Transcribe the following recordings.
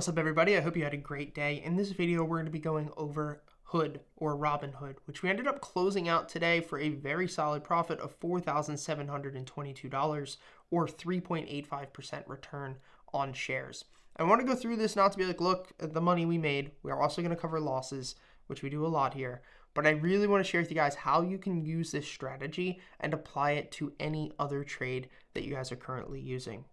What's up, everybody? I hope you had a great day. In this video, we're going to be going over Hood or Robinhood, which we ended up closing out today for a very solid profit of $4,722 or 3.85% return on shares. I want to go through this not to be like, look at the money we made. We are also going to cover losses, which we do a lot here. But I really want to share with you guys how you can use this strategy and apply it to any other trade that you guys are currently using.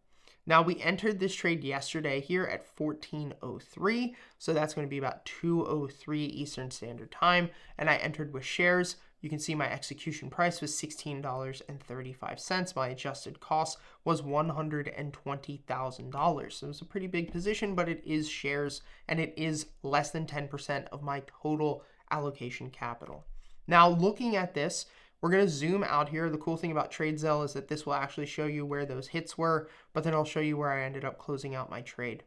Now, we entered this trade yesterday here at 14:03, so that's going to be about 2:03 Eastern Standard Time, and I entered with shares. You can see my execution price was $16.35. My adjusted cost was $120,000. So it was a pretty big position, but it is shares, and it is less than 10% of my total allocation capital. Now, looking at this, we're going to zoom out here. The cool thing about TradeZelle is that this will actually show you where those hits were, but then I'll show you where I ended up closing out my trade.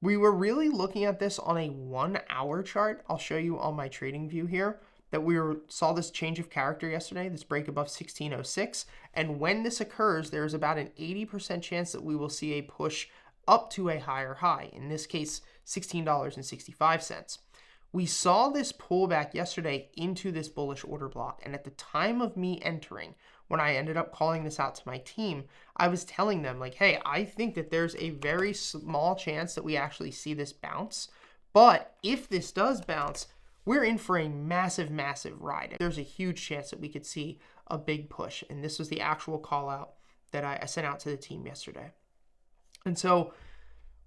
We were really looking at this on a 1 hour chart. I'll show you on my trading view here that saw this change of character yesterday, this break above 1606. And when this occurs, there's about an 80% chance that we will see a push up to a higher high, in this case, $16.65. We saw this pullback yesterday into this bullish order block. And at the time of me entering, when I ended up calling this out to my team, I was telling them like, hey, I think that there's a very small chance that we actually see this bounce. But if this does bounce, we're in for a massive, massive ride. There's a huge chance that we could see a big push. And this was the actual call out that I sent out to the team yesterday. And so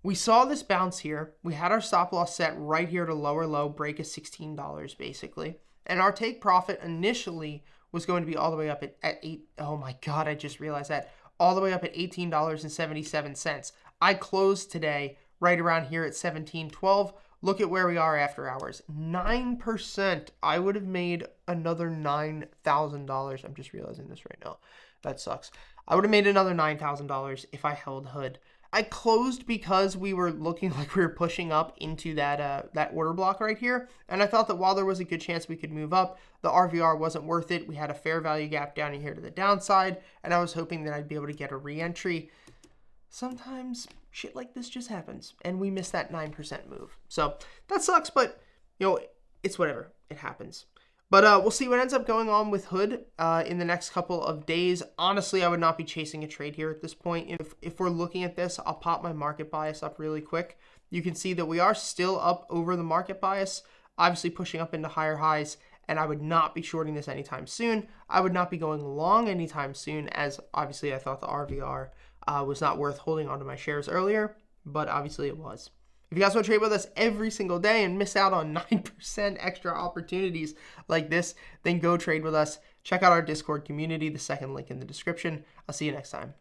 we saw this bounce here. We had our stop loss set right here to lower low, break of $16 basically. And our take profit initially was going to be all the way up at oh my God, I just realized that, all the way up at $18.77. I closed today right around here at $17.12. Look at where we are after hours. 9%. I would have made another $9,000. I'm just realizing this right now. That sucks. I would have made another $9,000 if I held Hood. I closed because we were looking like we were pushing up into that order block right here. And I thought that while there was a good chance we could move up, the RVR wasn't worth it. We had a fair value gap down here to the downside, and I was hoping that I'd be able to get a re-entry. Sometimes shit like this just happens, and we missed that 9% move. So that sucks, but it's whatever. It happens. But we'll see what ends up going on with Hood in the next couple of days. Honestly, I would not be chasing a trade here at this point. If we're looking at this, I'll pop my market bias up really quick. You can see that we are still up over the market bias, obviously pushing up into higher highs, and I would not be shorting this anytime soon. I would not be going long anytime soon, as obviously I thought the RVR was not worth holding onto my shares earlier, but obviously it was. If you guys want to trade with us every single day and miss out on 9% extra opportunities like this, then go trade with us. Check out our Discord community, the second link in the description. I'll see you next time.